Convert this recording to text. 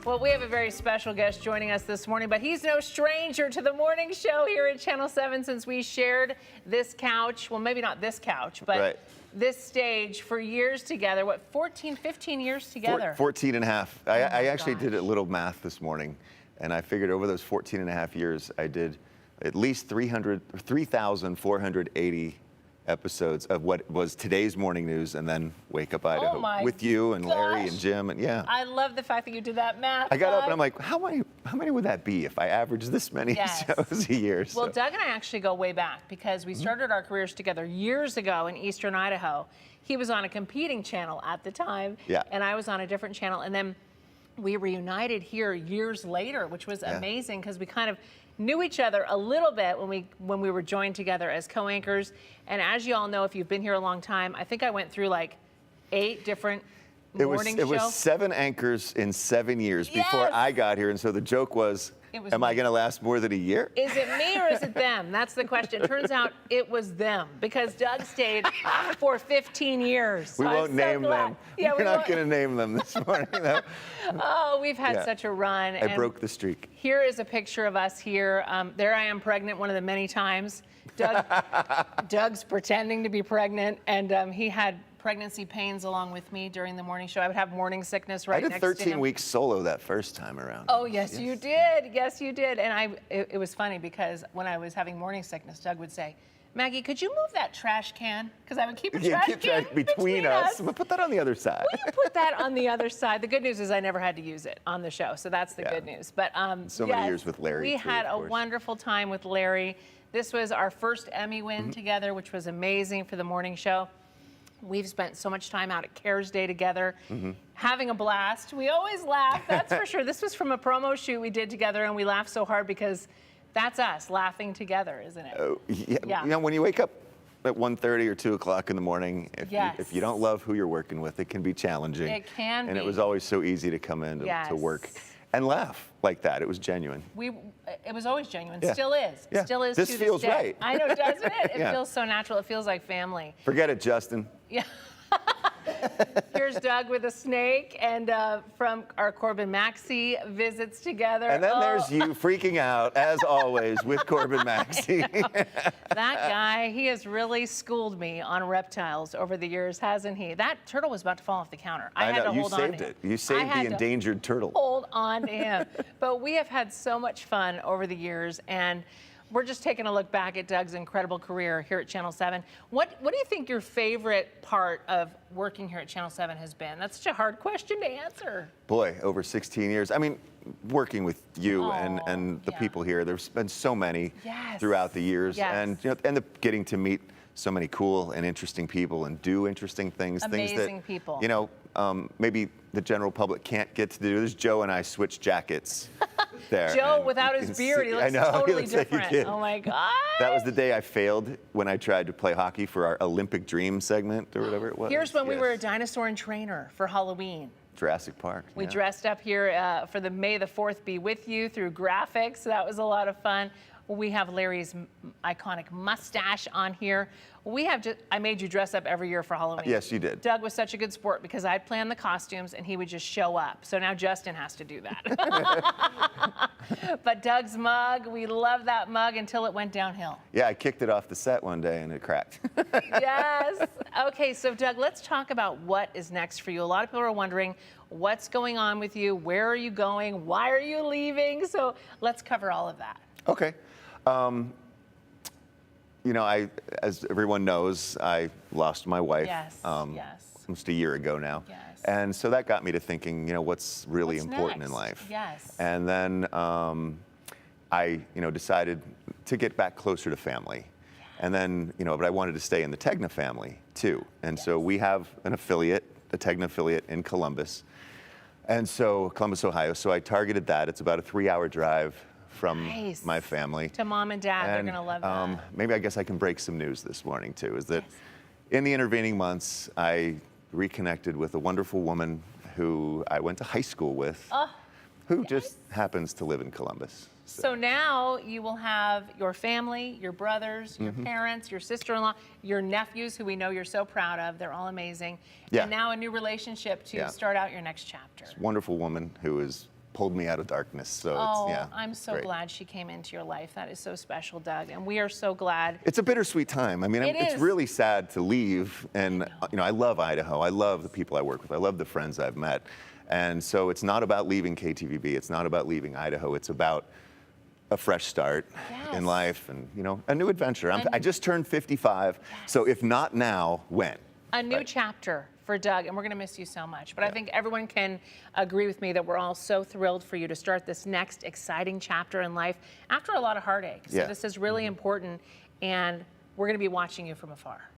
Well, we have a very special guest joining us this morning, but he's no stranger to the morning show here at Channel 7 since we shared this couch. Well, maybe not this couch, but this stage for years together. What, 14, 15 years together? 14 and a half. I actually did a little math this morning, and I figured over those 14 and a half years, I did at least 3,480 episodes of what was today's morning news, and then Wake Up Idaho with you and Larry and Jim, and I love the fact that you did that math. I got up and I'm like, how many would that be if I averaged this many shows a year? Well, Doug and I actually go way back because we started our careers together years ago in Eastern Idaho. He was on a competing channel at the time, and I was on a different channel, and then we reunited here years later, which was amazing because we kind of knew each other a little bit when we were joined together as co-anchors. And as you all know, if you've been here a long time, I think I went through like 8 different morning shows. It was 7 anchors in 7 years before I got here. And so the joke was, am I going to last more than a year? Is it me or is it them? That's the question. It turns out it was them because Doug stayed for 15 years. So we won't name them. Yeah, we're not going to name them this morning, though. Oh, we've had such a run. I broke the streak. Here is a picture of us here. There I am pregnant one of the many times. Doug's pretending to be pregnant, and he had pregnancy pains along with me during the morning show. I would have morning sickness right next to him. I did 13 weeks solo that first time around. Oh, yes, you did. Yes, you did. And it was funny because when I was having morning sickness, Doug would say, Maggie, could you move that trash can? Because I would keep a trash can between us. But put that on the other side. Will you put that on the other side? The good news is I never had to use it on the show, so that's the good news. But so many years with Larry. We had a wonderful time with Larry. This was our first Emmy win together, which was amazing for the morning show. We've spent so much time out at CARES Day together, having a blast. We always laugh, that's for sure. This was from a promo shoot we did together, and we laughed so hard because that's us laughing together, isn't it? You know, when you wake up at 1:30 or 2 o'clock in the morning, if you don't love who you're working with, it can be challenging. It can be. And it was always so easy to come in to work and laugh like that. It was genuine. It was always genuine. Still is. Still is. This feels right. I know, doesn't it? It feels so natural. It feels like family. Forget it, Justin. Yeah. Here's Doug with a snake, and from our Corbin Maxey visits together. And then there's you freaking out, as always, with Corbin Maxey. That guy, he has really schooled me on reptiles over the years, hasn't he? That turtle was about to fall off the counter. I had to hold on to him. You saved it. You saved the endangered turtle. Hold on to him. But we have had so much fun over the years, and we're just taking a look back at Doug's incredible career here at Channel 7. What do you think your favorite part of working here at Channel 7 has been? That's such a hard question to answer. Boy, over 16 years. I mean, working with you and the people here, there's been so many throughout the years. And getting to meet so many cool and interesting people and do interesting things. Amazing people. You know, maybe the general public can't get to do. There's Joe and I switch jackets there. Joe, without his beard, he looks totally different. Oh my God. That was the day I failed when I tried to play hockey for our Olympic Dream segment or whatever it was. Here's when we were a dinosaur and trainer for Halloween. Jurassic Park. We dressed up here for the May the 4th Be With You through graphics. So that was a lot of fun. We have Larry's iconic mustache on here. I made you dress up every year for Halloween. Yes, you did. Doug was such a good sport because I'd plan the costumes and he would just show up. So now Justin has to do that. But Doug's mug, we love that mug until it went downhill. Yeah, I kicked it off the set one day and it cracked. Yes. Okay, so Doug, let's talk about what is next for you. A lot of people are wondering what's going on with you. Where are you going? Why are you leaving? So let's cover all of that. Okay. You know, as everyone knows, I lost my wife almost a year ago now. Yes. And so that got me to thinking, you know, what's really important in life. Yes. And then I, decided to get back closer to family. And then, but I wanted to stay in the Tegna family too. And so we have an affiliate, a Tegna affiliate in Columbus. And so Columbus, Ohio. So I targeted that. It's about a 3-hour drive from my family. To mom and dad, they're going to love that. Maybe I guess I can break some news this morning too, is that in the intervening months, I reconnected with a wonderful woman who I went to high school with, who just happens to live in Columbus. So now you will have your family, your brothers, your parents, your sister-in-law, your nephews, who we know you're so proud of. They're all amazing. And now a new relationship to start out your next chapter. This wonderful woman who is pulled me out of darkness. So Oh, it's, yeah. I'm so great. glad she came into your life. That is so special, Doug. And we are so glad. It's a bittersweet time. I mean, it's is. really sad to leave. And, you know, I love Idaho. I love the people I work with. I love the friends I've met. And so it's not about leaving KTVB. It's not about leaving Idaho. It's about a fresh start in life and, you know, a new adventure. I just turned 55. So if not now, when? A new chapter for Doug, and we're going to miss you so much. But I think everyone can agree with me that we're all so thrilled for you to start this next exciting chapter in life after a lot of heartache. So this is really important, and we're going to be watching you from afar.